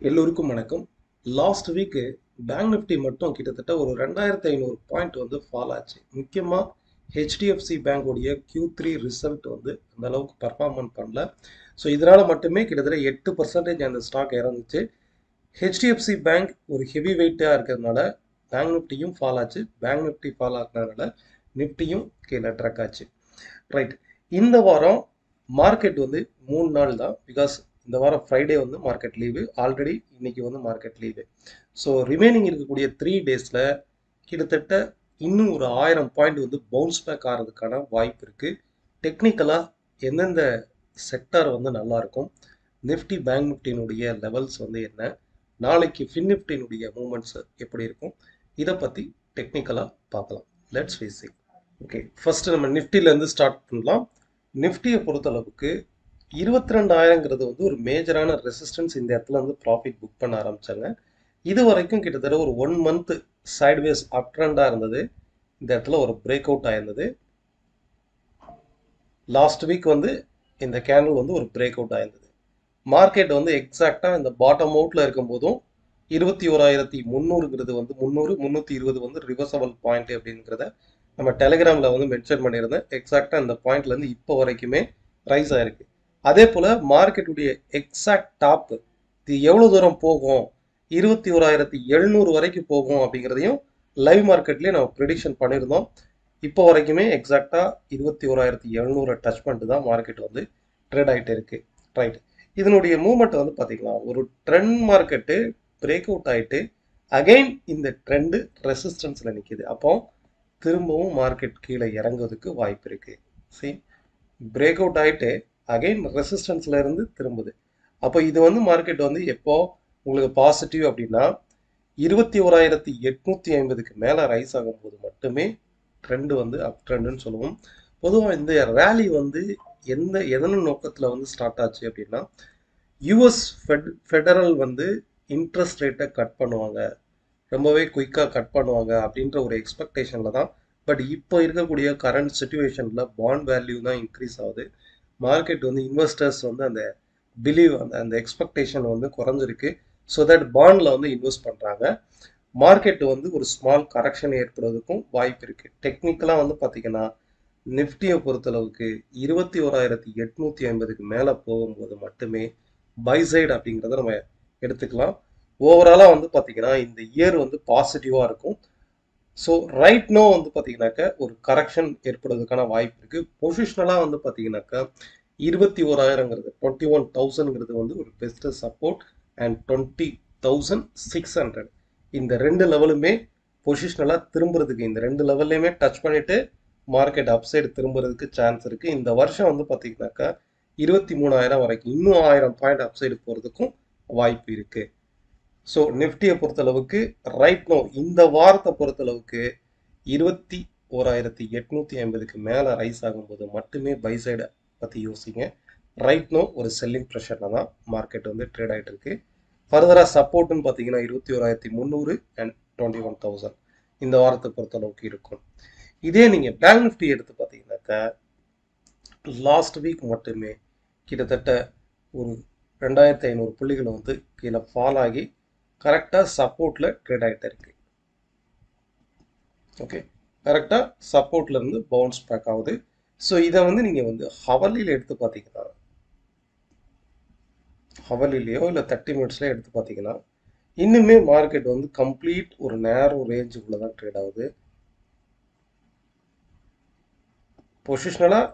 எல்லோருக்கும் வணக்கம். Last week bank Nifty மட்டும் கிட்டத்தட்ட ஒரு 2500 பாயிண்ட் வந்து ஃபால் ஆச்சு. முக்கியமா ஹெச்டிஎஃப்சி பேங்க் உடைய Q3 ரிசல்ட் வந்து அந்த அளவுக்கு பர்ஃபார்மன்ஸ் பண்ணல. ஸோ இதனால மட்டுமே கிட்டத்தட்ட 8% அந்த ஸ்டாக் இறங்குச்சு. ஹெச்டிஎஃப்சி பேங்க் ஒரு ஹெவி வெயிட்டாக இருக்கிறதுனால பேங்க் நிஃப்டியும் ஃபால் ஆச்சு. பேங்க் நிஃப்டி ஃபால் ஆகிறதுனால நிஃப்டியும் கீழே ட்ரக் ஆச்சு. ரைட். இந்த வாரம் மார்க்கெட் வந்து 3 நாள் தான். பிகாஸ் இந்த வாரம் ஃப்ரைடே வந்து மார்க்கெட் லீவு. ஆல்ரெடி இன்னைக்கு வந்து மார்க்கெட் லீவு. ஸோ ரிமைனிங் இருக்கக்கூடிய 3 டேஸில் கிட்டத்தட்ட இன்னும் ஒரு 1000 பாயிண்ட் வந்து பவுன்ஸ் பேக் ஆகிறதுக்கான வாய்ப்பு இருக்குது. டெக்னிக்கலாக எந்தெந்த செக்டார் வந்து நல்லா இருக்கும், நிஃப்டி பேங்க் நிஃப்டினுடைய லெவல்ஸ் வந்து என்ன, நாளைக்கு ஃபின் நிஃப்டினுடைய மூமெண்ட்ஸ் எப்படி இருக்கும், இதை பற்றி டெக்னிக்கலாக பார்க்கலாம். Let's face it. Okay, first நம்ம நிஃப்டிலேருந்து ஸ்டார்ட் பண்ணலாம். நிஃப்டியை பொறுத்தளவுக்கு 22,000ங்கிறது வந்து ஒரு மேஜரான ரெசிஸ்டன்ஸ். இந்த இடத்துல வந்து ப்ராஃபிட் புக் பண்ண ஆரம்பிச்சாங்க. இது வரைக்கும் கிட்டத்தட்ட ஒரு 1 மந்த் சைட்வேஸ் அப் ட்ரெண்டாக இருந்தது. இந்த இடத்துல ஒரு பிரேக் அவுட் ஆயிருந்தது. லாஸ்ட் வீக் வந்து இந்த கேண்டில் வந்து ஒரு பிரேக் அவுட் ஆயிருந்தது. மார்க்கெட் வந்து எக்ஸாக்டாக இந்த பாட்டம் அவுட்டில் இருக்கும்போதும் 21,300ங்கிறது வந்து 320 வந்து ரிவர்சபிள் பாயிண்ட் அப்படிங்கிறத நம்ம டெலிகிராமில் வந்து மென்ஷன் பண்ணியிருந்தேன். எக்ஸாக்டாக இந்த பாயிண்ட்லேருந்து இப்போ வரைக்குமே ரைஸ் ஆயிருக்கு. அதே போல் மார்க்கெட்டுடைய எக்ஸாக்ட் டாப்பு இது எவ்வளோ தூரம் போகும், 21,700 வரைக்கும் போகும் அப்படிங்கிறதையும் லைவ் மார்க்கெட்லேயே நம்ம ப்ரெடிக்ஷன் பண்ணியிருந்தோம். இப்போ வரைக்குமே எக்ஸாக்டாக 21,700 டச் பண்ணிட்டு தான் மார்க்கெட் வந்து ட்ரேட் ஆகிட்டு இருக்கு. ரைட். இதனுடைய மூவ்மெண்ட் வந்து பார்த்தீங்கன்னா ஒரு ட்ரெண்ட் மார்க்கெட்டு பிரேக் அவுட் ஆகிட்டு அகைன் இந்த ட்ரெண்டு ரெசிஸ்டன்ஸில் நிற்கிது. அப்போ திரும்பவும் மார்க்கெட் கீழே இறங்குவதுக்கு வாய்ப்பு இருக்குது. சரி, பிரேக் அவுட் ஆகிட்டு அகைன் ரெசிஸ்டன்ஸில் இருந்து திரும்புது. அப்போ இது வந்து மார்க்கெட் வந்து எப்போ உங்களுக்கு பாசிட்டிவ் அப்படின்னா 21,850க்கு மேலே ரைஸ் ஆகும்போது மட்டுமே ட்ரெண்டு வந்து அப் ட்ரெண்டுன்னு சொல்லுவோம். பொதுவாக இந்த ரேலி வந்து எதன நோக்கத்தில் வந்து ஸ்டார்ட் ஆச்சு அப்படின்னா யூஎஸ் ஃபெடரல் வந்து இன்ட்ரெஸ்ட் ரேட்டை கட் பண்ணுவாங்க, ரொம்பவே குயிக்காக கட் பண்ணுவாங்க அப்படின்ற ஒரு எக்ஸ்பெக்டேஷனில் தான். பட் இப்போ இருக்கக்கூடிய கரண்ட் சுச்சுவேஷனில் பாண்ட் வேல்யூ தான் இன்க்ரீஸ் ஆகுது. மார்க்கெட் வந்து இன்வெஸ்டர்ஸ் வந்து அந்த பிலீவ் அந்த எக்ஸ்பெக்டேஷன் வந்து குறைஞ்சிருக்கு. ஸோ தட் பாண்டில் வந்து இன்வெஸ்ட் பண்ணுறாங்க. மார்க்கெட் வந்து ஒரு ஸ்மால் கரெக்ஷன் ஏற்படுவதற்கும் வாய்ப்பு இருக்குது. டெக்னிக்கலாக வந்து பார்த்தீங்கன்னா நிஃப்டியை பொறுத்தளவுக்கு 21,850க்கு மேலே போகும்போது மட்டுமே பை சைடு அப்படிங்கிறத நம்ம எடுத்துக்கலாம். ஓவராலாக வந்து பார்த்தீங்கன்னா இந்த இயர் வந்து பாசிட்டிவாக இருக்கும். ஸோ ரைட் நோ வந்து பார்த்தீங்கன்னாக்கா ஒரு கரெக்ஷன் ஏற்படுவதற்கான வாய்ப்பு இருக்குது. பொசிஷனலாக வந்து பார்த்தீங்கன்னாக்கா 21,000ங்கிறது 21,000ங்கிறது வந்து ஒரு பெஸ்ட் சப்போர்ட் அண்ட் 20,600 இந்த ரெண்டு லெவலுமே பொசிஷனலாக திரும்புறதுக்கு இந்த ரெண்டு லெவல்லையுமே டச் பண்ணிட்டு மார்க்கெட் அப்சைடு திரும்புறதுக்கு சான்ஸ் இருக்குது. இந்த வருஷம் வந்து பார்த்தீங்கன்னாக்கா 23,000 வரைக்கும் இன்னும் 1000 பாயிண்ட் அப்சைடு போகிறதுக்கும் வாய்ப்பு இருக்குது. ஸோ நிஃப்டியை பொறுத்தளவுக்கு ரைட் நோ இந்த வாரத்தை பொறுத்தளவுக்கு 21,850க்கு மேலே ரைஸ் ஆகும்போது மட்டுமே பை சைடை பற்றி யோசிங்க. ரைட் நோ ஒரு செல்லிங் ப்ரெஷரில் தான் மார்க்கெட் வந்து ட்ரேட் ஆகிட்டு இருக்கு. ஃபர்தராக சப்போர்ட்டுன்னு பார்த்தீங்கன்னா 21,300 அண்ட் 21,000 இந்த வாரத்தை பொறுத்தளவுக்கு இருக்கும். இதே நீங்கள் பேங்க் நிஃப்டி எடுத்து பார்த்தீங்கன்னாக்கா லாஸ்ட் வீக் மட்டுமே கிட்டத்தட்ட ஒரு 2,500 புள்ளிகளை வந்து கீழே ஃபால் ஆகி கரெக்டாக சப்போர்ட்டில் ட்ரேட் ஆகிட்டு இருக்கு. ஓகே, கரெக்டாக சப்போர்ட்ல இருந்து பவுன்ஸ் பேக் ஆகுது. ஸோ இதை வந்து நீங்கள் வந்து ஹவர்லியில் எடுத்து பார்த்தீங்கன்னா, ஹவர்லிலையோ இல்லை 30 மினிட்ஸ்லையோ எடுத்து பார்த்தீங்கன்னா இன்னுமே மார்க்கெட் வந்து கம்ப்ளீட் ஒரு நேரோ ரேஞ்சுக்குள்ளே தான் ட்ரேட் ஆகுது. பொசிஷனலாக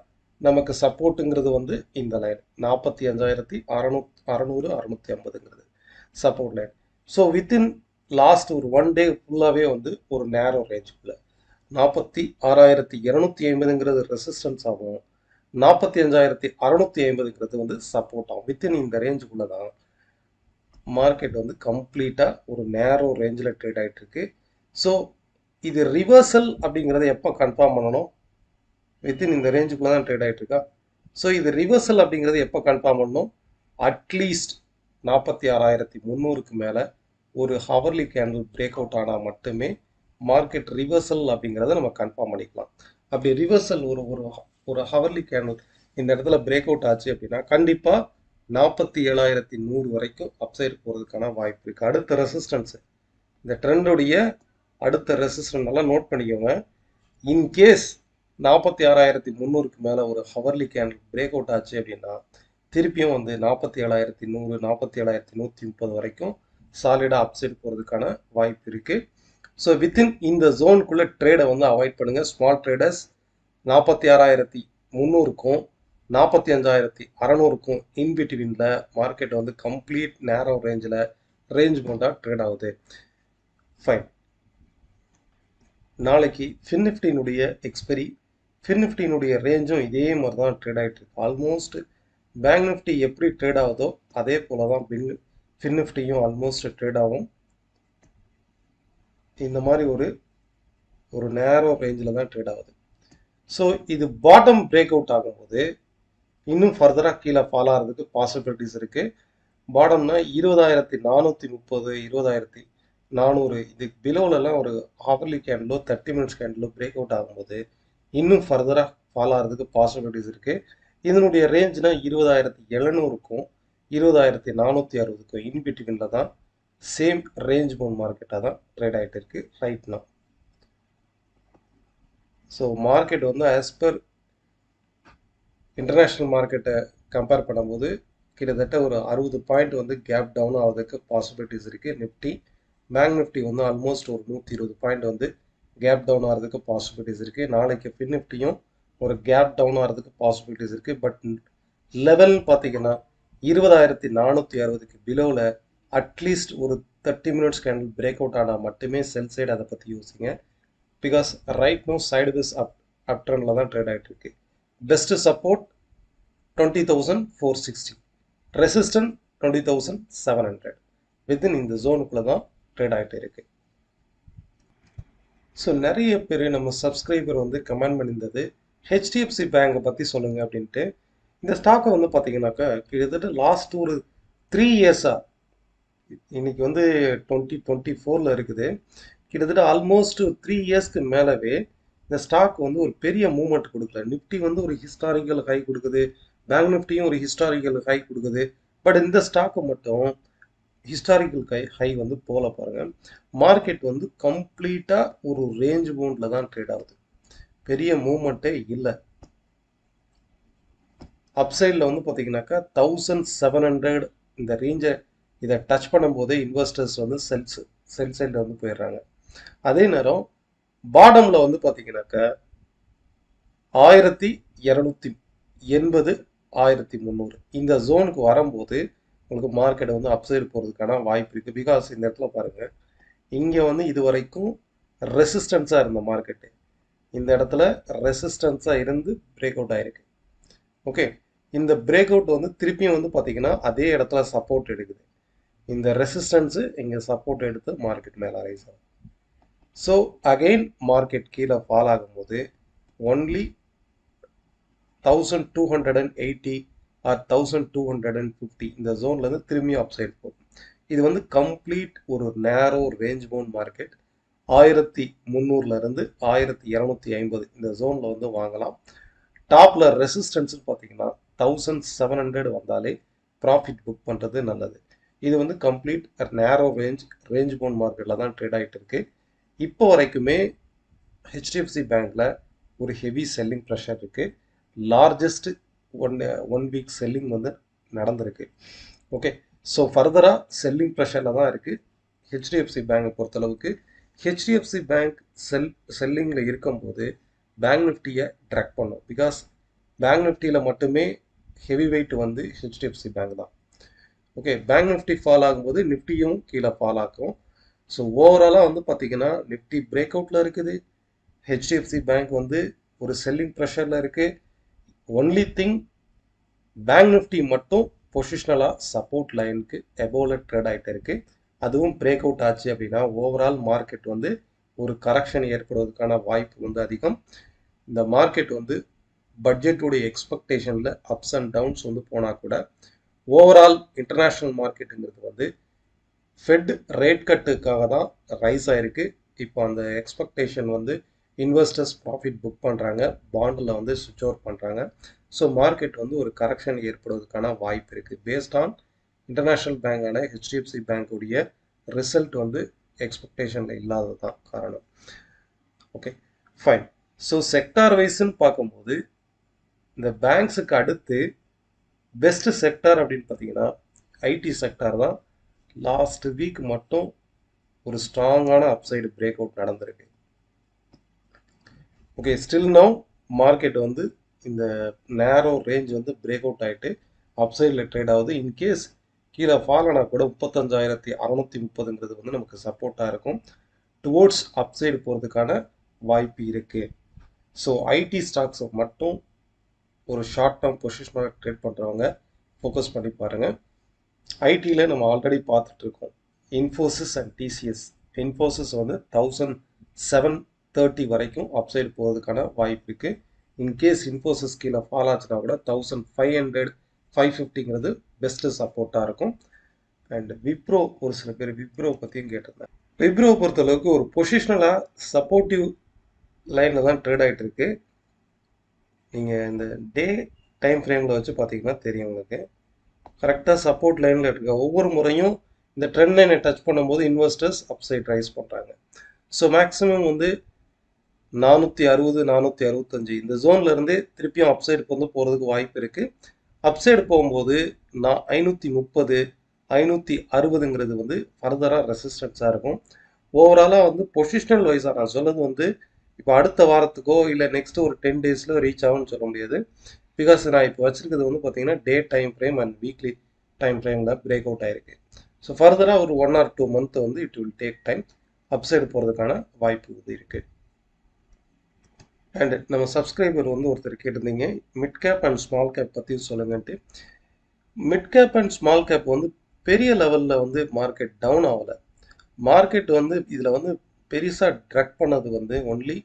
நமக்கு சப்போர்ட்டுங்கிறது வந்து இந்த லைன் 45,650ங்கிறது support line. So within last ஒரு 1 டே ஃபுல்லாகவே வந்து ஒரு நேரோ ரேஞ்சுக்குள்ள 46,250ங்கிறது ரெசிஸ்டன்ஸ் ஆகும், 45,650ங்கிறது வந்து சப்போர்ட் ஆகும். வித்தின் இந்த ரேஞ்சுக்குள்ள தான் மார்க்கெட் வந்து கம்ப்ளீட்டாக ஒரு நேரோ ரேஞ்சில் ட்ரேட் ஆகிட்டு இருக்கு. ஸோ இது ரிவர்சல் அப்படிங்கிறத எப்போ கன்ஃபார்ம் பண்ணணும், வித்தின் இந்த ரேஞ்சுக்குள்ள தான் ட்ரேட் ஆகிட்டு இருக்கா. ஸோ இது ரிவர்சல் அப்படிங்கிறது எப்போ கன்ஃபார்ம் பண்ணணும், அட்லீஸ்ட் 46,300க்கு மேலே ஒரு ஹவர்லி கேண்டில் பிரேக் அவுட் ஆனால் மட்டுமே மார்க்கெட் ரிவர்சல் அப்படிங்கிறத நம்ம கன்ஃபார்ம் பண்ணிக்கலாம். அப்படி ரிவர்சல் ஒரு ஒரு ஒரு ஹவர்லி கேண்டில் இந்த இடத்துல பிரேக் அவுட் ஆச்சு அப்படின்னா கண்டிப்பாக 47,100 வரைக்கும் அப்சைடு போகிறதுக்கான வாய்ப்பு இருக்குது. அடுத்த ரெசிஸ்டன்ஸு, இந்த ட்ரெண்டுடைய அடுத்த ரெசிஸ்டன்ஸ் நல்லா நோட் பண்ணிக்கோங்க. இன்கேஸ் 46,300க்கு மேலே ஒரு ஹவர்லி கேண்டில் பிரேக் அவுட் ஆச்சு அப்படின்னா திருப்பியும் வந்து 47,100 47,130 வரைக்கும் சாலிடாக அப்சைடு போகிறதுக்கான வாய்ப்பு இருக்குது. ஸோ வித்தின் இந்த ஜோனுக்குள்ளே ட்ரேடை வந்து அவாய்ட் பண்ணுங்கள். ஸ்மால் ட்ரேடர்ஸ் 46,300க்கும் 45,600க்கும் இன்பிட்வீனில் மார்க்கெட் வந்து கம்ப்ளீட் நேரோ ரேஞ்ச் பவுண்டாக ட்ரேட் ஆகுது. ஃபைன். நாளைக்கு ஃபின் நிஃப்டியினுடைய எக்ஸ்பெரி, ஃபின் நிஃப்டியினுடைய ரேஞ்சும் இதே மாதிரி தான் ட்ரேட் ஆகிட்டு இருக்கு. ஆல்மோஸ்ட் பேங்க் நிஃப்டி எப்படி ட்ரேட் ஆகுதோ அதே போல தான் ஃபின் நிஃப்டியும் ஆல்மோஸ்ட் ட்ரேட் ஆகும். இந்த மாதிரி ஒரு நேரோ ரேஞ்சில் தான் ட்ரேட் ஆகுது. ஸோ இது பாட்டம் பிரேக் அவுட் ஆகும்போது இன்னும் ஃபர்தராக கீழே ஃபால் ஆகிறதுக்கு பாசிபிலிட்டிஸ் இருக்குது. பாட்டம்னா 20,430 20,400 இதுக்கு பிலோலலாம் ஒரு ஹவர்லி கேண்டிலோ 30 மினிட்ஸ் கேண்டிலோ பிரேக் அவுட் ஆகும்போது இன்னும் ஃபர்தராக ஃபால் ஆகிறதுக்கு பாசிபிலிட்டிஸ் இருக்குது. இதனுடைய ரேஞ்ச்னா 20,700க்கும் 20,460க்கும் இன்பிட்வீனில் தான் சேம் ரேஞ்ச் பவுண்ட் மார்க்கெட்டாக தான் ட்ரேட் ஆகிட்டு இருக்கு ரைட் நவ். ஸோ மார்க்கெட் வந்து ஆஸ் பர் இன்டர்நேஷ்னல் மார்க்கெட்டை கம்பேர் பண்ணும்போது கிட்டத்தட்ட ஒரு 60 பாயிண்ட் வந்து கேப் டவுன் ஆகிறதுக்கு பாசிபிலிட்டிஸ் இருக்குது. நிஃப்டி பேங்க் நிஃப்டி வந்து ஆல்மோஸ்ட் ஒரு 120 பாயிண்ட் வந்து கேப் டவுன் ஆகிறதுக்கு பாசிபிலிட்டிஸ் இருக்குது. நாளைக்கு ஃபின் நிஃப்டியும் ஒரு கேப் டவுன் ஆகிறதுக்கு பாசிபிலிட்டிஸ் இருக்குது. பட் லெவல் பார்த்தீங்கன்னா 20,460க்கு பிலோவில் அட்லீஸ்ட் ஒரு 30 மினிட்ஸ் கேண்டில் பிரேக் அவுட் ஆனால் மட்டுமே செல் சைடு அதை பற்றி யோசிங்க. பிகாஸ் ரைட் நோ சைடு விஸ் அப் ட்ரெண்டில் தான் ட்ரேட் ஆகிட்டு இருக்கு. Best support 20,460, resistant 20,700. வித்தின் இந்த ஜோனுக்குள்ள தான் ட்ரேட் ஆகிட்டு இருக்கு. ஸோ நிறைய பேர் நம்ம சப்ஸ்கிரைபர் வந்து கமெண்ட் பண்ணியிருந்தது ஹெச்டிஎஃப்சி பேங்கை பற்றி சொல்லுங்க அப்படின்ட்டு. இந்த ஸ்டாக்கை வந்து பார்த்தீங்கன்னாக்கா கிட்டத்தட்ட லாஸ்ட் ஒரு 3 இயர்ஸாக, இன்னைக்கு வந்து 2024 இருக்குது, கிட்டத்தட்ட ஆல்மோஸ்ட் 3 இயர்ஸ்க்கு மேலவே இந்த ஸ்டாக் வந்து ஒரு பெரிய மூவ்மெண்ட் கொடுக்கல. நிஃப்டி வந்து ஒரு ஹிஸ்டாரிக்கல் ஹை கொடுக்குது, பேங்க் நிஃப்டியும் ஒரு ஹிஸ்டாரிக்கல் ஹை கொடுக்குது. பட் இந்த ஸ்டாக்கு மட்டும் ஹிஸ்டாரிக்கல் ஹை வந்து போல பாருங்க. மார்க்கெட் வந்து கம்ப்ளீட்டாக ஒரு ரேஞ்ச் பவுண்டில் தான் ட்ரேட் ஆகுது, பெரிய மூவ்மெண்ட்டே இல்லை. அப்சைடில் வந்து பார்த்தீங்கன்னாக்கா 1,700 இந்த ரேஞ்சை இதை டச் பண்ணும்போதே இன்வெஸ்டர்ஸ் வந்து செல் சைடில் வந்து போயிடுறாங்க. அதே நேரம் பாட்டமில் வந்து பார்த்தீங்கன்னாக்கா 1,280 1,300 இந்த ஜோனுக்கு வரும்போது உங்களுக்கு மார்க்கெட் வந்து அப்சைடு போகிறதுக்கான வாய்ப்பு இருக்குது. பிகாஸ் இந்த இடத்துல பாருங்கள், இங்கே வந்து இது வரைக்கும் ரெசிஸ்டன்ஸாக இருந்த மார்க்கெட்டு இந்த இடத்துல ரெசிஸ்டன்ஸாக இருந்து பிரேக் அவுட் ஆகிருக்கு. ஓகே, இந்த பிரேக் அவுட் வந்து திருப்பியும் வந்து பார்த்தீங்கன்னா அதே இடத்துல சப்போர்ட் எடுக்குது. இந்த ரெசிஸ்டன்ஸு இங்கே சப்போர்ட் எடுத்து மார்க்கெட் மேலே ரைஸ் ஆகும். ஸோ அகெயின் மார்க்கெட் கீழே ஃபால் ஆகும்போது ஒன்லி 1,280 ஆர் 1,250 இந்த ஜோன்லேருந்து திரும்பியும் அப்சைட் போகும். இது வந்து கம்ப்ளீட் ஒரு நேரோ ரேஞ்ச் பவுண்ட் மார்க்கெட். 1,300லேருந்து 1,250 இந்த ஜோனில் வந்து வாங்கலாம். டாப்பில் ரெசிஸ்டன்ஸ்னு பார்த்தீங்கன்னா 1,700 வந்தாலே ப்ராஃபிட் புக் பண்ணுறது நல்லது. இது வந்து கம்ப்ளீட் நேரோ ரேஞ்ச் பவுண்ட் மார்க்கெட்டில் தான் ட்ரேட் ஆகிட்டு இருக்கு. இப்போ வரைக்குமே ஹெச்டிஎஃப்சி பேங்க்கில் ஒரு ஹெவி செல்லிங் ப்ரெஷர் இருக்குது. லார்ஜஸ்ட் ஒன் வீக் செல்லிங் வந்து நடந்திருக்கு. ஓகே, ஸோ ஃபர்தராக செல்லிங் ப்ரெஷரில் தான் இருக்குது ஹெச்டிஎஃப்சி பேங்கை பொறுத்தளவுக்கு. ஹெச்டிஎஃப்சி பேங்க் செல்லிங்கில் இருக்கும்போது பேங்க் நிஃப்டியை ட்ராக் பண்ணும். பிகாஸ் பேங்க் நிஃப்டியில் மட்டுமே ஹெவி வெயிட் வந்து ஹெச்டிஎஃப்சி பேங்க் தான். ஓகே, பேங்க் நிஃப்டி ஃபால் ஆகும்போது நிஃப்டியும் கீழே ஃபால் ஆகும். ஸோ ஓவராலாக வந்து பார்த்தீங்கன்னா நிஃப்டி பிரேக் அவுட்டில் இருக்குது, ஹெச்டிஎஃப்சி பேங்க் வந்து ஒரு செல்லிங் ப்ரெஷரில் இருக்குது. ஒன்லி திங், பேங்க் நிஃப்டி மட்டும் பொசிஷனலாக சப்போர்ட் லைனுக்கு எபோவில் ட்ரேட் ஆகிட்டு இருக்குது. அதுவும் பிரேக் அவுட் ஆச்சு அப்படின்னா ஓவரால் மார்க்கெட் வந்து ஒரு கரெக்ஷன் ஏற்படுவதற்கான வாய்ப்பு வந்து அதிகம். இந்த மார்க்கெட் வந்து பட்ஜெட்டுடைய எக்ஸ்பெக்டேஷனில் அப்ஸ் அண்ட் டவுன்ஸ் வந்து போனால் கூட ஓவரால் இன்டர்நேஷ்னல் மார்க்கெட்டுங்கிறது வந்து ஃபெட் ரேட் கட்டுக்காக தான் ரைஸ் ஆகிருக்கு. இப்போ அந்த எக்ஸ்பெக்டேஷன் வந்து இன்வெஸ்டர்ஸ் ப்ராஃபிட் புக் பண்ணுறாங்க, பாண்டில் வந்து சுவிட்ச் ஓவர் பண்ணுறாங்க. ஸோ மார்க்கெட் வந்து ஒரு கரெக்ஷன் ஏற்படுவதற்கான வாய்ப்பு இருக்குது. பேஸ்ட் ஆன் இன்டர்நேஷ்னல் பேங்கான ஹெச்டிஎஃப்சி பேங்க்குடைய ரிசல்ட் வந்து எக்ஸ்பெக்டேஷனில் இல்லாதது தான் காரணம். Okay fine. ஸோ செக்டார் வைஸ்ன்னு பார்க்கும்போது இந்த பேங்க்ஸுக்கு அடுத்து பெஸ்ட் செக்டார் அப்படின்னு பார்த்தீங்கன்னா ஐடி செக்டார் தான். லாஸ்ட் வீக் மட்டும் ஒரு ஸ்ட்ராங்கான அப்சைடு பிரேக் அவுட் நடந்திருக்கு. ஓகே, ஸ்டில் நவ் மார்க்கெட் வந்து இந்த நேரோ ரேஞ்ச் வந்து பிரேக் அவுட் ஆகிட்டு அப்சைடில் ட்ரேட் ஆகுது. இன்கேஸ் கீழே ஃபால் ஆனால் கூட 35,630 வந்து நமக்கு சப்போர்ட்டாக இருக்கும். டுவோர்ட்ஸ் அப்சைடு போகிறதுக்கான வாய்ப்பு இருக்குது. ஸோ ஐடி ஸ்டாக்ஸை மட்டும் ஒரு ஷார்ட் டேர்ம் பொசிஷனாக ட்ரேட் பண்ணுறவங்க ஃபோக்கஸ் பண்ணி பாருங்கள். ஐடியில் நம்ம ஆல்ரெடி பார்த்துட்ருக்கோம் இன்ஃபோசிஸ் அண்ட் டிசிஎஸ். இன்ஃபோசிஸ் வந்து 1730 வரைக்கும் அப்சைடு போகிறதுக்கான வாய்ப்பு இருக்குது. இன்கேஸ் இன்ஃபோசிஸ் கீழே ஃபால் ஆச்சுன்னா கூட 1500 550 பெஸ்ட்டு சப்போர்ட்டாக இருக்கும். அண்ட் விப்ரோ, ஒரு சில பேர் விப்ரோ பற்றியும் கேட்டிருந்தேன். விப்ரோ பொறுத்தளவுக்கு ஒரு பொசிஷனலாக சப்போர்ட்டிவ் லைனில் தான் ட்ரேட் ஆகிட்டு இருக்கு. நீங்கள் இந்த டே டைம் ஃப்ரேமில் வச்சு பார்த்தீங்கன்னா தெரியும் உங்களுக்கு. கரெக்டாக சப்போர்ட் லைனில் இருக்க ஒவ்வொரு முறையும் இந்த ட்ரெண்ட் லைனை டச் பண்ணும்போது இன்வெஸ்டர்ஸ் அப்சைட் ரைஸ் பண்ணுறாங்க. ஸோ மேக்ஸிமம் வந்து 460 465 இந்த ஜோனில் இருந்தே திருப்பியும் அப்சைடு வந்து போகிறதுக்கு வாய்ப்பு இருக்குது. அப்சைடு போகும்போது 530 560 வந்து ஃபர்தராக ரெசிஸ்டன்ஸாக இருக்கும். ஓவராலாக வந்து பொசிஷனல் வைஸாக நான் சொன்னது வந்து இப்போ அடுத்த வாரத்துக்கோ இல்லை நெக்ஸ்ட் ஒரு 10 டேஸில் ரீச் ஆகும்னு சொல்ல முடியாது. பிகாஸ் நான் இப்போ வச்சிருக்கிறது வந்து பார்த்தீங்கன்னா day time frame and weekly time ஃப்ரேமில் பிரேக் அவுட் ஆயிருக்கு. ஸோ ஃபர்தராக ஒரு 1 or 2 month வந்து it will take time upside போகிறதுக்கான வாய்ப்பு வந்து இருக்குது. அண்ட் நம்ம சப்ஸ்கிரைபர் வந்து ஒருத்தர் கேட்டிருந்தீங்க mid cap and small cap பற்றி சொல்லுங்கன்ட்டு. Mid cap and small cap வந்து பெரிய லெவலில் வந்து மார்க்கெட் டவுன் ஆகலை. மார்க்கெட் வந்து இதில் வந்து பெருசாக ட்ரக் பண்ணது வந்து ஒன்லி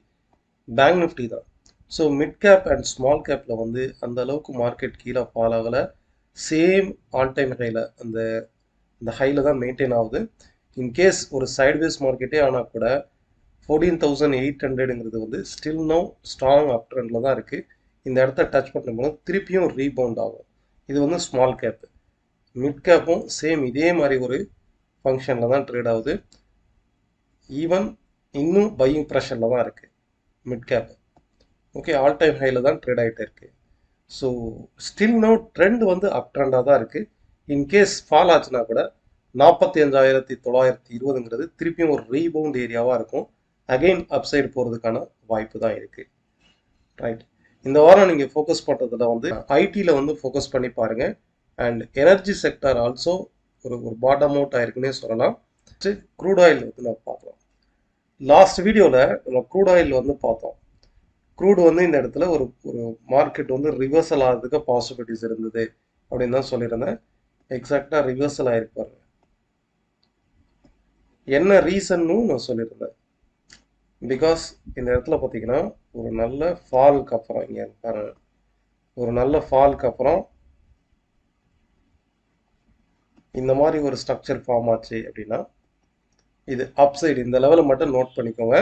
பேங்க் நிஃப்டி தான். So mid cap and small கேப்பில் வந்து அந்த அளவுக்கு மார்க்கெட் கீழே ஃபால் ஆகலை. சேம் ஆல் டைம் ஹையில் அந்த ஹையில் தான் மெயின்டைன் ஆகுது. இன்கேஸ் ஒரு சைட்வேஸ் மார்க்கெட்டே ஆனால் கூட 14,800 வந்து ஸ்டில் நோ ஸ்ட்ராங் அப் ட்ரெண்டில் தான் இருக்குது. இந்த இடத்த டச் பண்ணும்போது திருப்பியும் ரீபவுண்ட் ஆகும். இது வந்து ஸ்மால் கேப்பு. மிட் கேப்பும் சேம் இதே மாதிரி ஒரு ஃபங்க்ஷனில் தான் ட்ரேட் ஆகுது. ஈவன் இன்னும் பையிங் ப்ரெஷரில் தான் இருக்குது mid cap. Okay, all time ஹையில் தான் ட்ரேட் ஆகிட்டே இருக்குது. ஸோ ஸ்டில் நோ ட்ரெண்ட் வந்து அப் ட்ரெண்டாக தான் இருக்குது. இன்கேஸ் ஃபால் ஆச்சுன்னா கூட 45,920 திருப்பியும் ஒரு ரீபவுண்ட் ஏரியாவாக இருக்கும். அகெயின் அப்சைடு போகிறதுக்கான வாய்ப்பு தான் இருக்குது. ரைட், இந்த வாரம் நீங்கள் ஃபோக்கஸ் பண்ணுறதுல வந்து ஐடியில் வந்து ஃபோக்கஸ் பண்ணி பாருங்கள். அண்ட் எனர்ஜி செக்டார் ஆல்சோ ஒரு பாட்டம் அவுட் ஆயிருக்குன்னே சொல்லலாம். க்ரூட் ஆயில் வந்து நம்ம பார்க்கலாம். லாஸ்ட் வீடியோவில் நம்ம க்ரூட் ஆயில் வந்து பார்த்தோம். க்ரூட் வந்து இந்த இடத்துல ஒரு மார்க்கெட் வந்து ரிவர்சல் ஆகிறதுக்கு பாசிபிலிட்டிஸ் இருந்தது அப்படின்னு தான் சொல்லியிருந்தேன். எக்ஸாக்டாக ரிவர்சல் ஆகிருப்பாரு. என்ன ரீசன்னு நான் சொல்லியிருந்தேன். பிகாஸ் இந்த இடத்துல பார்த்தீங்கன்னா ஒரு நல்ல ஃபாலுக்கு அப்புறம் இங்கே பாருங்க, ஒரு நல்ல ஃபாலுக்கு அப்புறம் இந்த மாதிரி ஒரு ஸ்ட்ரக்சர் ஃபார்ம் ஆச்சு அப்படின்னா இது அப்சைடு. இந்த லெவலில் மட்டும் நோட் பண்ணிக்கோங்க.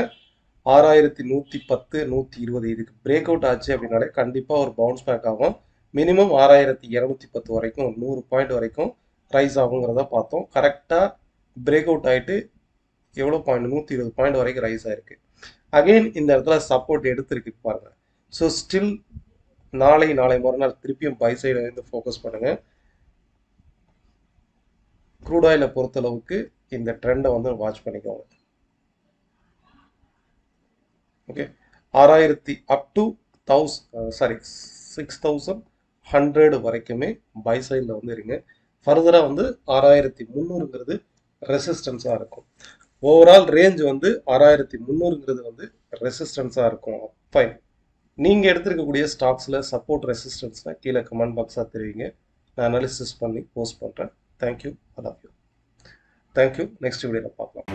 6,110 120 இதுக்கு பிரேக் அவுட் ஆச்சு அப்படின்னாலே கண்டிப்பாக ஒரு பவுன்ஸ் பேக் ஆகும். மினிமம் 6,210 வரைக்கும் 100 பாயிண்ட் வரைக்கும் ரைஸ் ஆகுங்கிறத பார்த்தோம். கரெக்டாக பிரேக் அவுட் ஆகிட்டு எவ்வளோ பாயிண்ட் 120 பாயிண்ட் வரைக்கும் ரைஸ் ஆயிருக்கு. அகெயின் இந்த இடத்துல சப்போர்ட் எடுத்துருக்கு பாருங்க. ஸோ ஸ்டில் நாளை மறுநாள் திருப்பியும் பை சைடு வந்து ஃபோக்கஸ் பண்ணுங்க. க்ரூட் ஆயிலை பொறுத்தளவுக்கு இந்த ட்ரெண்டை வந்து வாட்ச் பண்ணிக்கோங்க. ஓகே, 6,000 அப் டு 6,100 வரைக்குமே பை சைடில் வந்து இருங்க. ஃபர்தராக வந்து 6,300 ரெசிஸ்டன்ஸாக இருக்கும். ஓவரால் ரேஞ்ச் வந்து 6,300 வந்து ரெசிஸ்டன்ஸாக இருக்கும். ஃபைன், நீங்கள் எடுத்துருக்கக்கூடிய ஸ்டாக்ஸில் சப்போர்ட் ரெசிஸ்டன்ஸில் கீழே கமெண்ட் பாக்ஸாக தெரிவிங்க. நான் அனாலிசிஸ் பண்ணி போஸ்ட் பண்ணுறேன். Thank you, I love you. Thank you. Next வீடியோவில் பார்க்கலாம்.